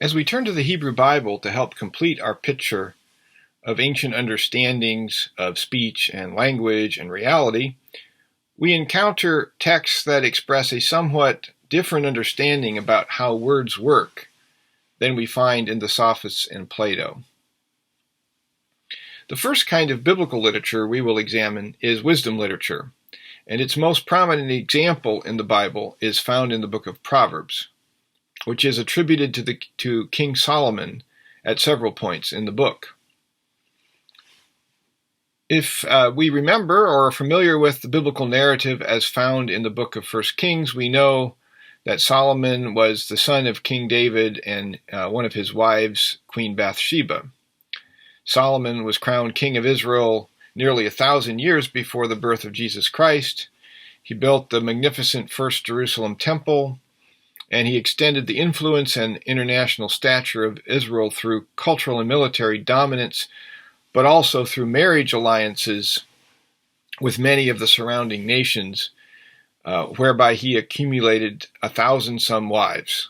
As we turn to the Hebrew Bible to help complete our picture of ancient understandings of speech and language and reality, we encounter texts that express a somewhat different understanding about how words work than we find in the Sophists and Plato. The first kind of biblical literature we will examine is wisdom literature, and its most prominent example in the Bible is found in the book of Proverbs, which is attributed to King Solomon at several points in the book. If we remember or are familiar with the biblical narrative as found in the book of 1 Kings, we know that Solomon was the son of King David and one of his wives, Queen Bathsheba. Solomon was crowned king of Israel nearly 1,000 years before the birth of Jesus Christ. He built the magnificent First Jerusalem Temple, and he extended the influence and international stature of Israel through cultural and military dominance, but also through marriage alliances with many of the surrounding nations, whereby he accumulated 1,000-some wives.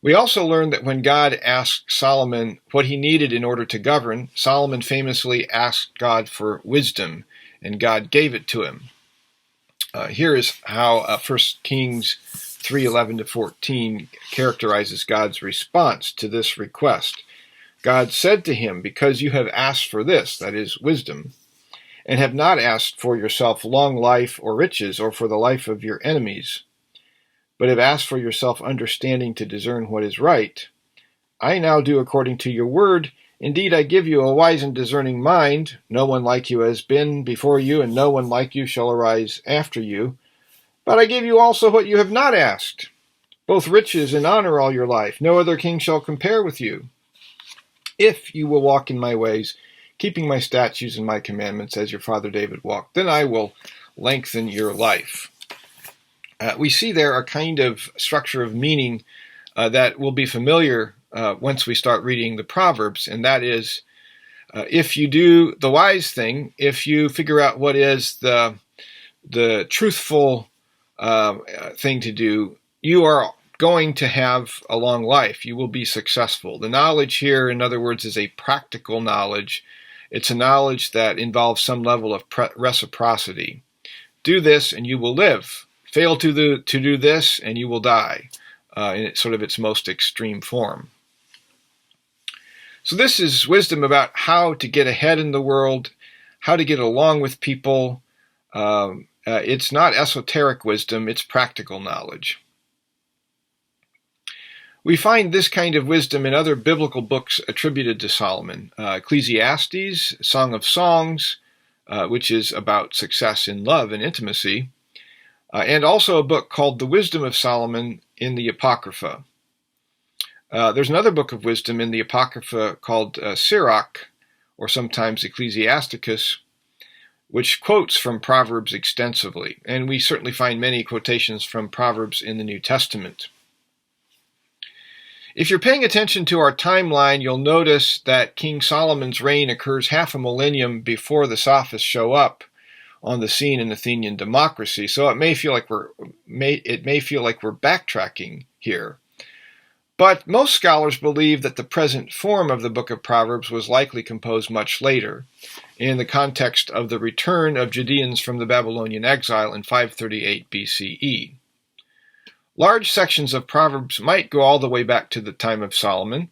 We also learn that when God asked Solomon what he needed in order to govern, Solomon famously asked God for wisdom, and God gave it to him. Here is how 1 Kings 3:11-14 characterizes God's response to this request. God said to him, "Because you have asked for this," that is, wisdom, "and have not asked for yourself long life or riches or for the life of your enemies, but have asked for yourself understanding to discern what is right, I now do according to your word. Indeed, I give you a wise and discerning mind. No one like you has been before you, and no one like you shall arise after you. But I give you also what you have not asked, both riches and honor all your life. No other king shall compare with you. If you will walk in my ways, keeping my statutes and my commandments as your father David walked, then I will lengthen your life." We see there a kind of structure of meaning that will be familiar once we start reading the Proverbs, and that is, if you do the wise thing, if you figure out what is the truthful thing to do, you are going to have a long life. You will be successful. The knowledge here, in other words, is a practical knowledge. It's a knowledge that involves some level of reciprocity. Do this and you will live. Fail to do this and you will die, in sort of its most extreme form. So this is wisdom about how to get ahead in the world, how to get along with people. It's not esoteric wisdom, it's practical knowledge. We find this kind of wisdom in other biblical books attributed to Solomon. Ecclesiastes, Song of Songs, which is about success in love and intimacy, and also a book called The Wisdom of Solomon in the Apocrypha. There's another book of wisdom in the Apocrypha called Sirach, or sometimes Ecclesiasticus, which quotes from Proverbs extensively, and we certainly find many quotations from Proverbs in the New Testament. If you're paying attention to our timeline, you'll notice that King Solomon's reign occurs half a millennium before the Sophists show up on the scene in Athenian democracy. So it may feel like we're backtracking here. But most scholars believe that the present form of the book of Proverbs was likely composed much later, in the context of the return of Judeans from the Babylonian exile in 538 BCE. Large sections of Proverbs might go all the way back to the time of Solomon,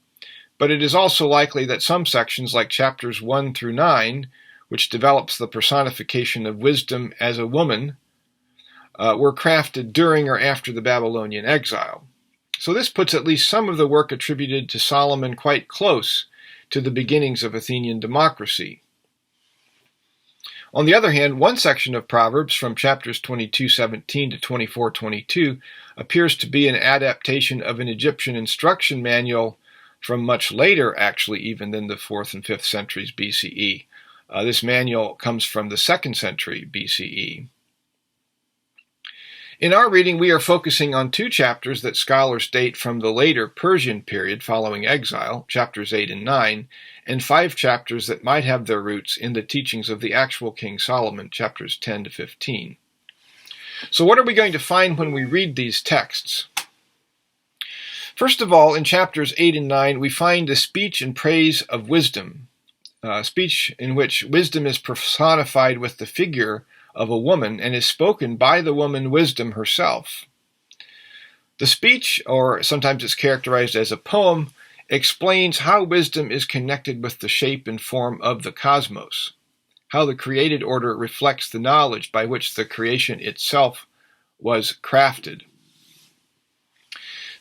but it is also likely that some sections, like chapters 1 through 9, which develops the personification of wisdom as a woman, were crafted during or after the Babylonian exile. So this puts at least some of the work attributed to Solomon quite close to the beginnings of Athenian democracy. On the other hand, one section of Proverbs from chapters 22:17 to 24:22 appears to be an adaptation of an Egyptian instruction manual from much later, actually, even than the 4th and 5th centuries BCE. This manual comes from the 2nd century BCE. In our reading, we are focusing on 2 chapters that scholars date from the later Persian period following exile, chapters 8 and 9, and 5 chapters that might have their roots in the teachings of the actual King Solomon, chapters 10 to 15. So what are we going to find when we read these texts? First of all, in chapters 8 and 9, we find a speech in praise of wisdom, a speech in which wisdom is personified with the figure of a woman and is spoken by the woman wisdom herself. The speech, or sometimes it's characterized as a poem, explains how wisdom is connected with the shape and form of the cosmos, how the created order reflects the knowledge by which the creation itself was crafted.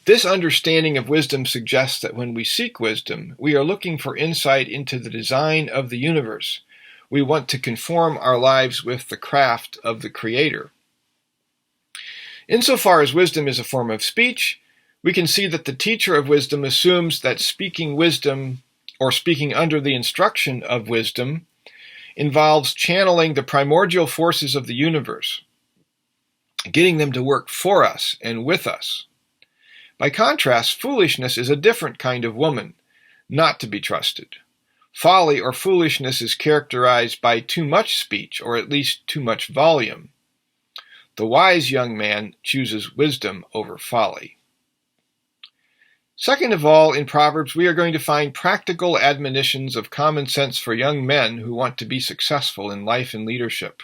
This understanding of wisdom suggests that when we seek wisdom, we are looking for insight into the design of the universe. We want to conform our lives with the craft of the Creator. Insofar as wisdom is a form of speech, we can see that the teacher of wisdom assumes that speaking wisdom, or speaking under the instruction of wisdom, involves channeling the primordial forces of the universe, getting them to work for us and with us. By contrast, foolishness is a different kind of woman, not to be trusted. Folly or foolishness is characterized by too much speech, or at least too much volume. The wise young man chooses wisdom over folly. Second of all, in Proverbs, we are going to find practical admonitions of common sense for young men who want to be successful in life and leadership,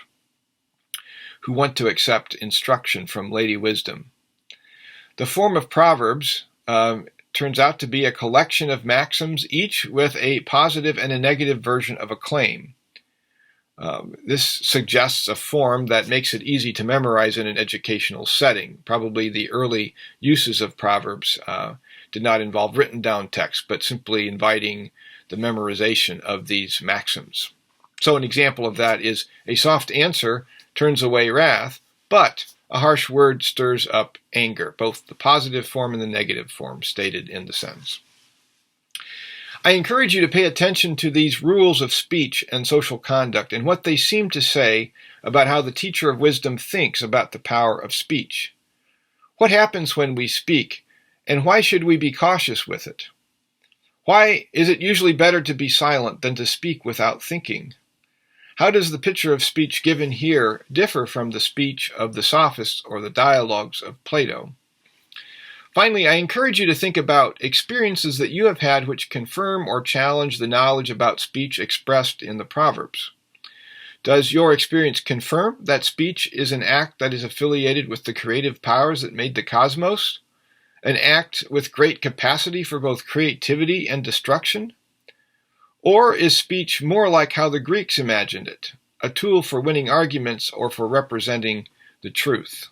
who want to accept instruction from Lady Wisdom. The form of Proverbs turns out to be a collection of maxims, each with a positive and a negative version of a claim. This suggests a form that makes it easy to memorize in an educational setting. Probably the early uses of Proverbs did not involve written down text, but simply inviting the memorization of these maxims. So an example of that is, a soft answer turns away wrath, but a harsh word stirs up anger, both the positive form and the negative form stated in the sentence. I encourage you to pay attention to these rules of speech and social conduct and what they seem to say about how the teacher of wisdom thinks about the power of speech. What happens when we speak, and why should we be cautious with it? Why is it usually better to be silent than to speak without thinking? How does the picture of speech given here differ from the speech of the sophists or the dialogues of Plato? Finally, I encourage you to think about experiences that you have had which confirm or challenge the knowledge about speech expressed in the Proverbs. Does your experience confirm that speech is an act that is affiliated with the creative powers that made the cosmos? An act with great capacity for both creativity and destruction? Or is speech more like how the Greeks imagined it, a tool for winning arguments or for representing the truth?